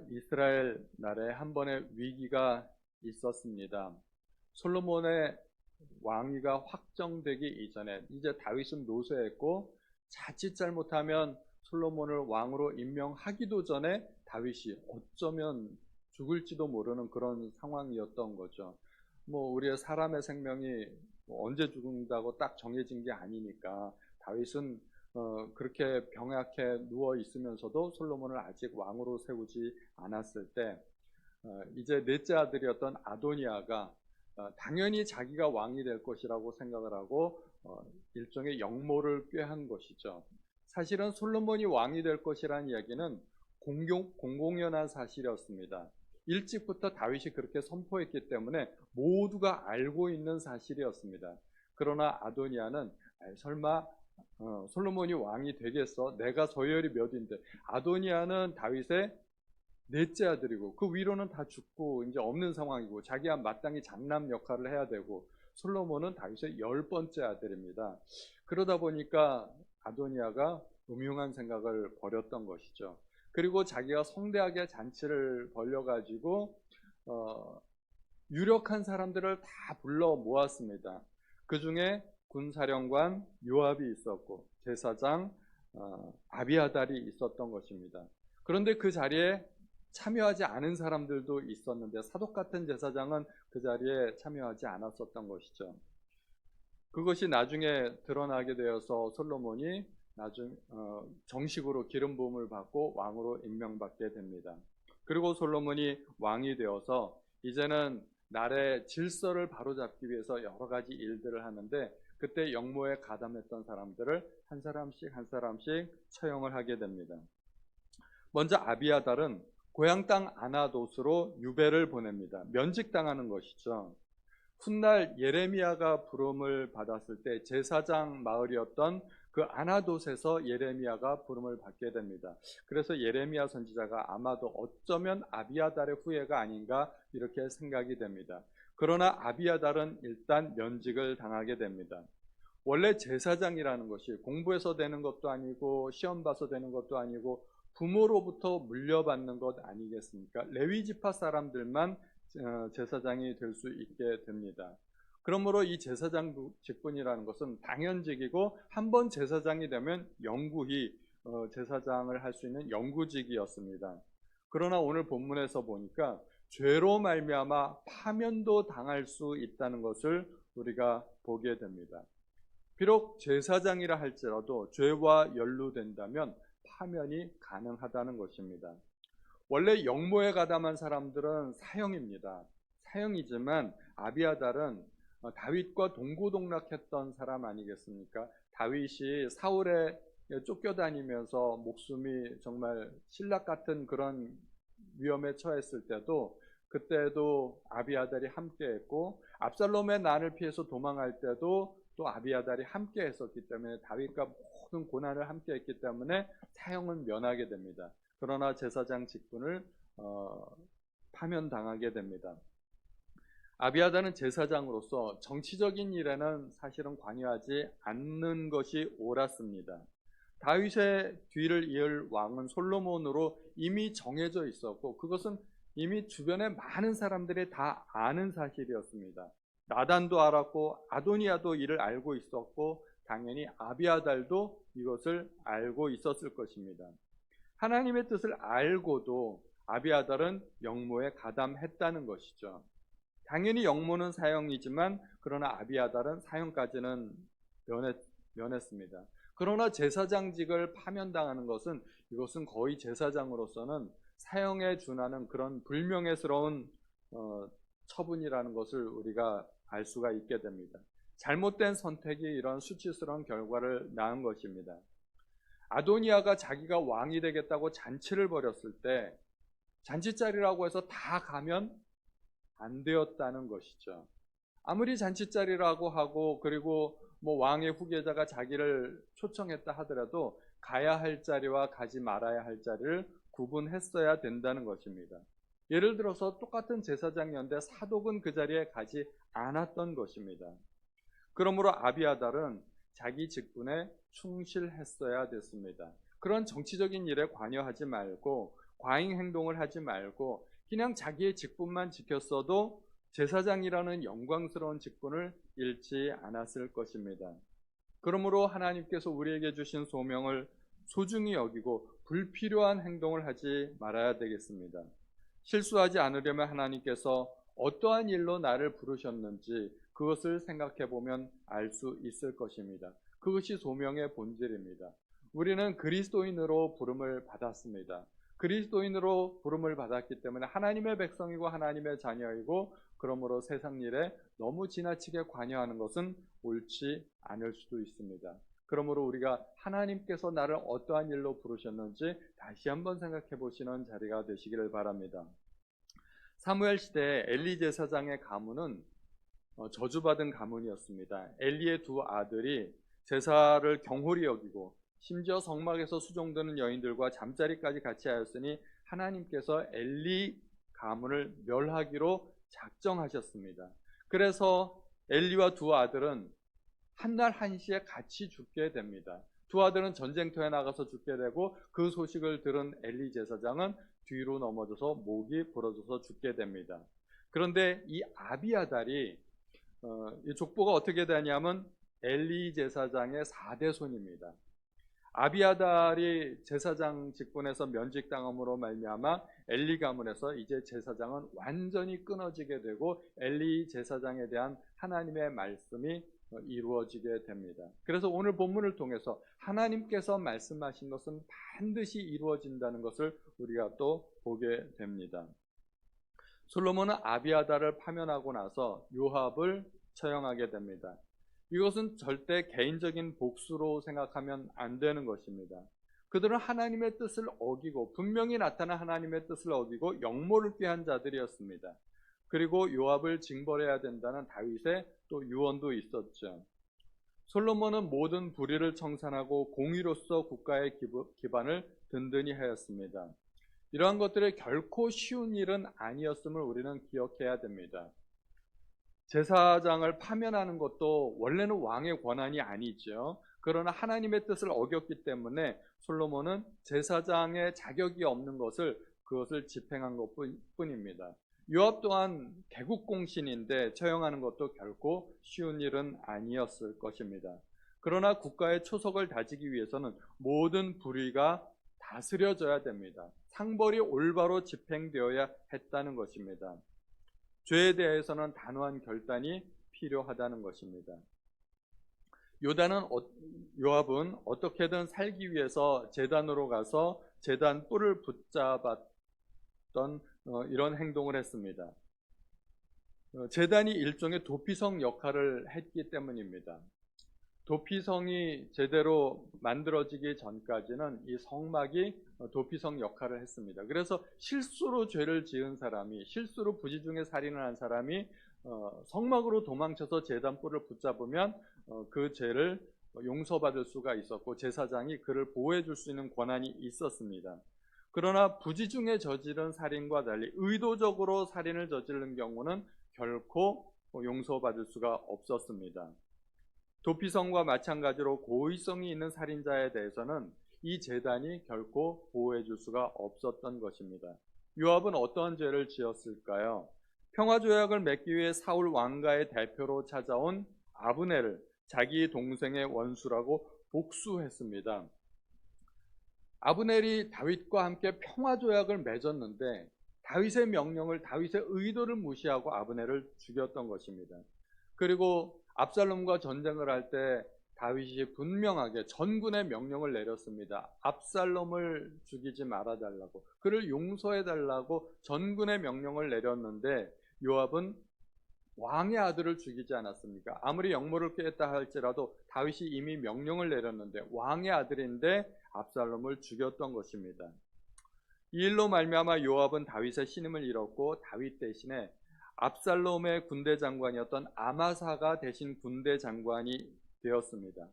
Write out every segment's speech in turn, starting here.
이스라엘 나라에 한 번의 위기가 있었습니다. 솔로몬의 왕위가 확정되기 이전에 이제 다윗은 노쇠했고 자칫 잘못하면 솔로몬을 왕으로 임명하기도 전에 다윗이 어쩌면 죽을지도 모르는 그런 상황이었던 거죠. 우리의 사람의 생명이 언제 죽는다고 딱 정해진 게 아니니까 다윗은 그렇게 병약해 누워 있으면서도 솔로몬을 아직 왕으로 세우지 않았을 때 이제 넷째 아들이었던 아도니아가 당연히 자기가 왕이 될 것이라고 생각을 하고 일종의 역모를 꾀한 것이죠. 사실은 솔로몬이 왕이 될 것이라는 이야기는 공공연한 사실이었습니다. 일찍부터 다윗이 그렇게 선포했기 때문에 모두가 알고 있는 사실이었습니다. 그러나 아도니아는 설마 솔로몬이 왕이 되겠어? 내가 서열이 몇인데. 아도니아는 다윗의 넷째 아들이고 그 위로는 다 죽고 이제 없는 상황이고 자기야 마땅히 장남 역할을 해야 되고 솔로몬은 다윗의 10번째 아들입니다. 그러다 보니까 아도니아가 음흉한 생각을 벌였던 것이죠. 그리고 자기가 성대하게 잔치를 벌려가지고 유력한 사람들을 다 불러 모았습니다. 그 중에 군사령관 요압이 있었고 제사장 아비아달이 있었던 것입니다. 그런데 그 자리에 참여하지 않은 사람들도 있었는데 사독 같은 제사장은 그 자리에 참여하지 않았었던 것이죠. 그것이 나중에 드러나게 되어서 솔로몬이 정식으로 기름 부음을 받고 왕으로 임명받게 됩니다. 그리고 솔로몬이 왕이 되어서 이제는 나라의 질서를 바로잡기 위해서 여러 가지 일들을 하는데 그때 역모에 가담했던 사람들을 한 사람씩 한 사람씩 처형을 하게 됩니다. 먼저 아비아달은 고향 땅 아나돗으로 유배를 보냅니다. 면직당하는 것이죠. 훗날 예레미야가 부름을 받았을 때 제사장 마을이었던 그 아나돗에서 예레미야가 부름을 받게 됩니다. 그래서 예레미야 선지자가 아마도 어쩌면 아비아달의 후예가 아닌가 이렇게 생각이 됩니다. 그러나 아비아달은 일단 면직을 당하게 됩니다. 원래 제사장이라는 것이 공부해서 되는 것도 아니고 시험 봐서 되는 것도 아니고 부모로부터 물려받는 것 아니겠습니까? 레위 지파 사람들만 제사장이 될 수 있게 됩니다. 그러므로 이 제사장 직분이라는 것은 당연직이고 한 번 제사장이 되면 영구히 제사장을 할 수 있는 영구직이었습니다. 그러나 오늘 본문에서 보니까 죄로 말미암아 파면도 당할 수 있다는 것을 우리가 보게 됩니다. 비록 제사장이라 할지라도 죄와 연루된다면 파면이 가능하다는 것입니다. 원래 역모에 가담한 사람들은 사형입니다. 사형이지만 아비아달은 다윗과 동고동락했던 사람 아니겠습니까? 다윗이 사울에 쫓겨다니면서 목숨이 정말 신락 같은 그런 위험에 처했을 때도 그때도 아비아달이 함께했고 압살롬의 난을 피해서 도망할 때도 또 아비아달이 함께했었기 때문에 다윗과 모든 고난을 함께했기 때문에 사형은 면하게 됩니다. 그러나 제사장 직분을 파면당하게 됩니다. 아비아달은 제사장으로서 정치적인 일에는 사실은 관여하지 않는 것이 옳았습니다. 다윗의 뒤를 이을 왕은 솔로몬으로 이미 정해져 있었고 그것은 이미 주변의 많은 사람들이 다 아는 사실이었습니다. 나단도 알았고 아도니아도 이를 알고 있었고 당연히 아비아달도 이것을 알고 있었을 것입니다. 하나님의 뜻을 알고도 아비아달은 역모에 가담했다는 것이죠. 당연히 역모는 사형이지만 그러나 아비아달은 사형까지는 면했습니다. 그러나 제사장직을 파면당하는 것은 이것은 거의 제사장으로서는 사형에 준하는 그런 불명예스러운 처분이라는 것을 우리가 알 수가 있게 됩니다. 잘못된 선택이 이런 수치스러운 결과를 낳은 것입니다. 아도니아가 자기가 왕이 되겠다고 잔치를 벌였을 때 잔치자리라고 해서 다 가면 안 되었다는 것이죠. 아무리 잔치자리라고 하고 그리고 왕의 후계자가 자기를 초청했다 하더라도 가야 할 자리와 가지 말아야 할 자리를 구분했어야 된다는 것입니다. 예를 들어서 똑같은 제사장이었는데 사독은 그 자리에 가지 않았던 것입니다. 그러므로 아비아달은 자기 직분에 충실했어야 됐습니다. 그런 정치적인 일에 관여하지 말고 과잉 행동을 하지 말고 그냥 자기의 직분만 지켰어도 제사장이라는 영광스러운 직분을 잃지 않았을 것입니다. 그러므로 하나님께서 우리에게 주신 소명을 소중히 여기고 불필요한 행동을 하지 말아야 되겠습니다. 실수하지 않으려면 하나님께서 어떠한 일로 나를 부르셨는지 그것을 생각해 보면 알 수 있을 것입니다. 그것이 소명의 본질입니다. 우리는 그리스도인으로 부름을 받았습니다. 그리스도인으로 부름을 받았기 때문에 하나님의 백성이고 하나님의 자녀이고, 그러므로 세상 일에 너무 지나치게 관여하는 것은 옳지 않을 수도 있습니다. 그러므로 우리가 하나님께서 나를 어떠한 일로 부르셨는지 다시 한번 생각해 보시는 자리가 되시기를 바랍니다. 사무엘 시대에 엘리 제사장의 가문은 저주받은 가문이었습니다. 엘리의 두 아들이 제사를 경홀히 여기고 심지어 성막에서 수종드는 여인들과 잠자리까지 같이 하였으니 하나님께서 엘리 가문을 멸하기로 작정하셨습니다. 그래서 엘리와 두 아들은 한날 한시에 같이 죽게 됩니다. 두 아들은 전쟁터에 나가서 죽게 되고, 그 소식을 들은 엘리 제사장은 뒤로 넘어져서 목이 부러져서 죽게 됩니다. 그런데 이 아비아달이 이 족보가 어떻게 되냐면 엘리 제사장의 4대 손입니다. 아비아달이 제사장 직분에서 면직당함으로 말미암아 엘리 가문에서 이제 제사장은 완전히 끊어지게 되고 엘리 제사장에 대한 하나님의 말씀이 이루어지게 됩니다. 그래서 오늘 본문을 통해서 하나님께서 말씀하신 것은 반드시 이루어진다는 것을 우리가 또 보게 됩니다. 솔로몬은 아비아달을 파면하고 나서 요압을 처형하게 됩니다. 이것은 절대 개인적인 복수로 생각하면 안 되는 것입니다. 그들은 하나님의 뜻을 어기고, 분명히 나타난 하나님의 뜻을 어기고 역모를 꾀한 자들이었습니다. 그리고 요압을 징벌해야 된다는 다윗의 또 유언도 있었죠. 솔로몬은 모든 불의를 청산하고 공의로서 국가의 기반을 든든히 하였습니다. 이러한 것들이 결코 쉬운 일은 아니었음을 우리는 기억해야 됩니다. 제사장을 파면하는 것도 원래는 왕의 권한이 아니죠. 그러나 하나님의 뜻을 어겼기 때문에 솔로몬은 제사장의 자격이 없는 그것을 집행한 것뿐입니다. 요압 또한 개국공신인데 처형하는 것도 결코 쉬운 일은 아니었을 것입니다. 그러나 국가의 초석을 다지기 위해서는 모든 불의가 다스려져야 됩니다. 상벌이 올바로 집행되어야 했다는 것입니다. 죄에 대해서는 단호한 결단이 필요하다는 것입니다. 요압은 어떻게든 살기 위해서 제단으로 가서 제단 뿔을 붙잡았던 이런 행동을 했습니다. 제단이 일종의 도피성 역할을 했기 때문입니다. 도피성이 제대로 만들어지기 전까지는 이 성막이 도피성 역할을 했습니다. 그래서 실수로 죄를 지은 사람이, 실수로 부지 중에 살인을 한 사람이 성막으로 도망쳐서 제단 뿔을 붙잡으면 그 죄를 용서받을 수가 있었고, 제사장이 그를 보호해 줄 수 있는 권한이 있었습니다. 그러나 부지 중에 저지른 살인과 달리 의도적으로 살인을 저지른 경우는 결코 용서받을 수가 없었습니다. 도피성과 마찬가지로 고의성이 있는 살인자에 대해서는 이 제단이 결코 보호해 줄 수가 없었던 것입니다. 요압은 어떠한 죄를 지었을까요? 평화조약을 맺기 위해 사울 왕가의 대표로 찾아온 아브넬을 자기 동생의 원수라고 복수했습니다. 아브넬이 다윗과 함께 평화조약을 맺었는데 다윗의 명령을, 다윗의 의도를 무시하고 아브넬을 죽였던 것입니다. 그리고 압살롬과 전쟁을 할 때 다윗이 분명하게 전군의 명령을 내렸습니다. 압살롬을 죽이지 말아달라고, 그를 용서해달라고 전군의 명령을 내렸는데 요압은 왕의 아들을 죽이지 않았습니까? 아무리 역모를 꾀했다 할지라도 다윗이 이미 명령을 내렸는데 왕의 아들인데 압살롬을 죽였던 것입니다. 이 일로 말미암아 요압은 다윗의 신임을 잃었고 다윗 대신에 압살롬의 군대 장관이었던 아마사가 대신 군대 장관이 되었습니다.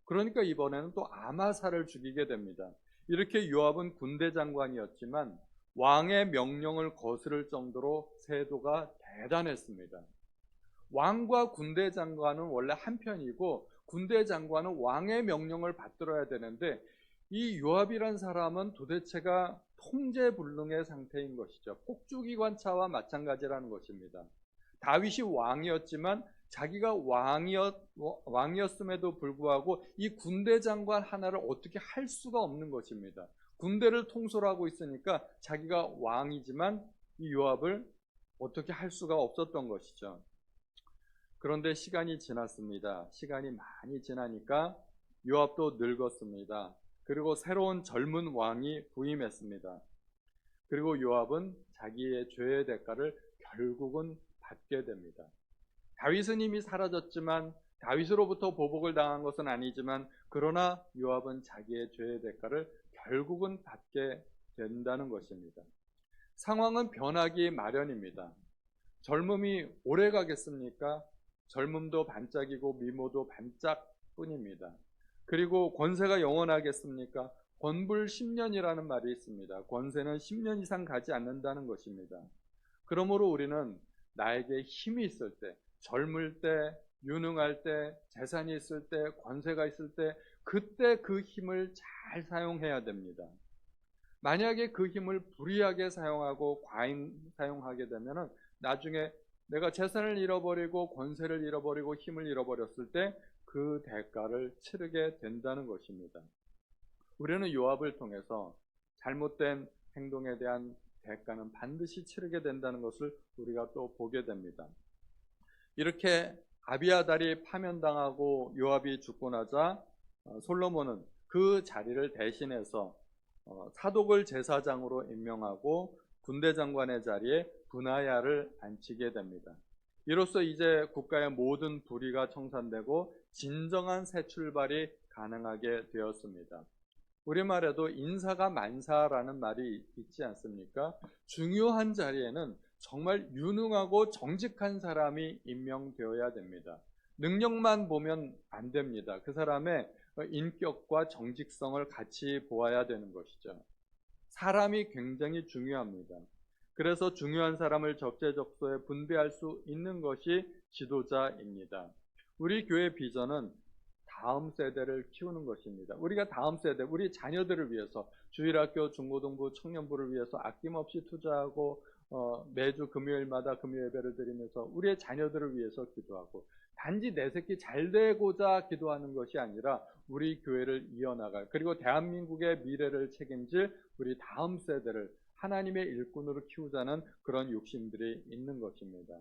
그러니까 이번에는 또 아마사를 죽이게 됩니다. 이렇게 요압은 군대 장관이었지만 왕의 명령을 거스를 정도로 세도가 대단했습니다. 왕과 군대 장관은 원래 한편이고 군대 장관은 왕의 명령을 받들어야 되는데 이 요압이란 사람은 도대체가 통제불능의 상태인 것이죠. 폭주기관차와 마찬가지라는 것입니다. 다윗이 왕이었지만 자기가 왕이었음에도 불구하고 이 군대 장관 하나를 어떻게 할 수가 없는 것입니다. 군대를 통솔하고 있으니까 자기가 왕이지만 이 요압을 어떻게 할 수가 없었던 것이죠. 그런데 시간이 지났습니다. 시간이 많이 지나니까 요압도 늙었습니다. 그리고 새로운 젊은 왕이 부임했습니다. 그리고 요압은 자기의 죄의 대가를 결국은 받게 됩니다. 다윗은 이미 사라졌지만 다윗으로부터 보복을 당한 것은 아니지만 그러나 요압은 자기의 죄의 대가를 결국은 받게 된다는 것입니다. 상황은 변하기 마련입니다. 젊음이 오래 가겠습니까? 젊음도 반짝이고 미모도 반짝뿐입니다. 그리고 권세가 영원하겠습니까? 권불 10년이라는 말이 있습니다. 권세는 10년 이상 가지 않는다는 것입니다. 그러므로 우리는 나에게 힘이 있을 때, 젊을 때, 유능할 때, 재산이 있을 때, 권세가 있을 때, 그때 그 힘을 잘 사용해야 됩니다. 만약에 그 힘을 불의하게 사용하고 과잉 사용하게 되면 나중에 내가 재산을 잃어버리고 권세를 잃어버리고 힘을 잃어버렸을 때 그 대가를 치르게 된다는 것입니다. 우리는 요압을 통해서 잘못된 행동에 대한 대가는 반드시 치르게 된다는 것을 우리가 또 보게 됩니다. 이렇게 아비아달이 파면당하고 요압이 죽고 나자 솔로몬은 그 자리를 대신해서 사독을 제사장으로 임명하고 군대 장관의 자리에 브나야를 앉히게 됩니다. 이로써 이제 국가의 모든 불의가 청산되고 진정한 새 출발이 가능하게 되었습니다. 우리말에도 인사가 만사라는 말이 있지 않습니까? 중요한 자리에는 정말 유능하고 정직한 사람이 임명되어야 됩니다. 능력만 보면 안 됩니다. 그 사람의 인격과 정직성을 같이 보아야 되는 것이죠. 사람이 굉장히 중요합니다. 그래서 중요한 사람을 적재적소에 분배할 수 있는 것이 지도자입니다. 우리 교회 비전은 다음 세대를 키우는 것입니다. 우리가 다음 세대, 우리 자녀들을 위해서 주일학교, 중고등부, 청년부를 위해서 아낌없이 투자하고 매주 금요일마다 금요 예배를 드리면서 우리의 자녀들을 위해서 기도하고 단지 내 새끼 잘 되고자 기도하는 것이 아니라 우리 교회를 이어나갈 그리고 대한민국의 미래를 책임질 우리 다음 세대를 하나님의 일꾼으로 키우자는 그런 욕심들이 있는 것입니다.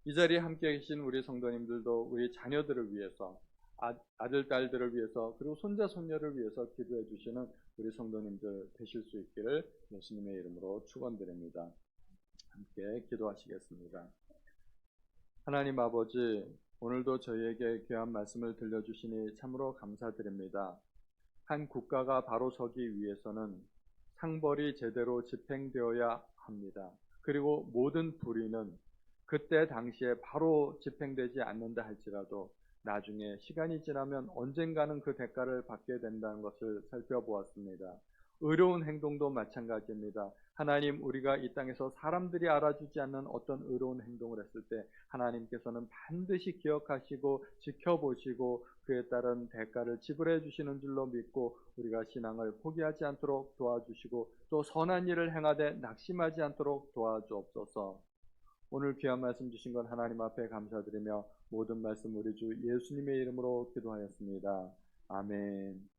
이 자리에 함께 계신 우리 성도님들도 우리 자녀들을 위해서 아들, 딸들을 위해서 그리고 손자, 손녀를 위해서 기도해 주시는 우리 성도님들 되실 수 있기를 예수님의 이름으로 축원드립니다. 함께 기도하시겠습니다. 하나님 아버지, 오늘도 저희에게 귀한 말씀을 들려주시니 참으로 감사드립니다. 한 국가가 바로 서기 위해서는 상벌이 제대로 집행되어야 합니다. 그리고 모든 불의는 그때 당시에 바로 집행되지 않는다 할지라도 나중에 시간이 지나면 언젠가는 그 대가를 받게 된다는 것을 살펴보았습니다. 의로운 행동도 마찬가지입니다. 하나님, 우리가 이 땅에서 사람들이 알아주지 않는 어떤 의로운 행동을 했을 때 하나님께서는 반드시 기억하시고 지켜보시고 그에 따른 대가를 지불해 주시는 줄로 믿고 우리가 신앙을 포기하지 않도록 도와주시고 또 선한 일을 행하되 낙심하지 않도록 도와주옵소서. 오늘 귀한 말씀 주신 것 하나님 앞에 감사드리며 모든 말씀 우리 주 예수님의 이름으로 기도하였습니다. 아멘.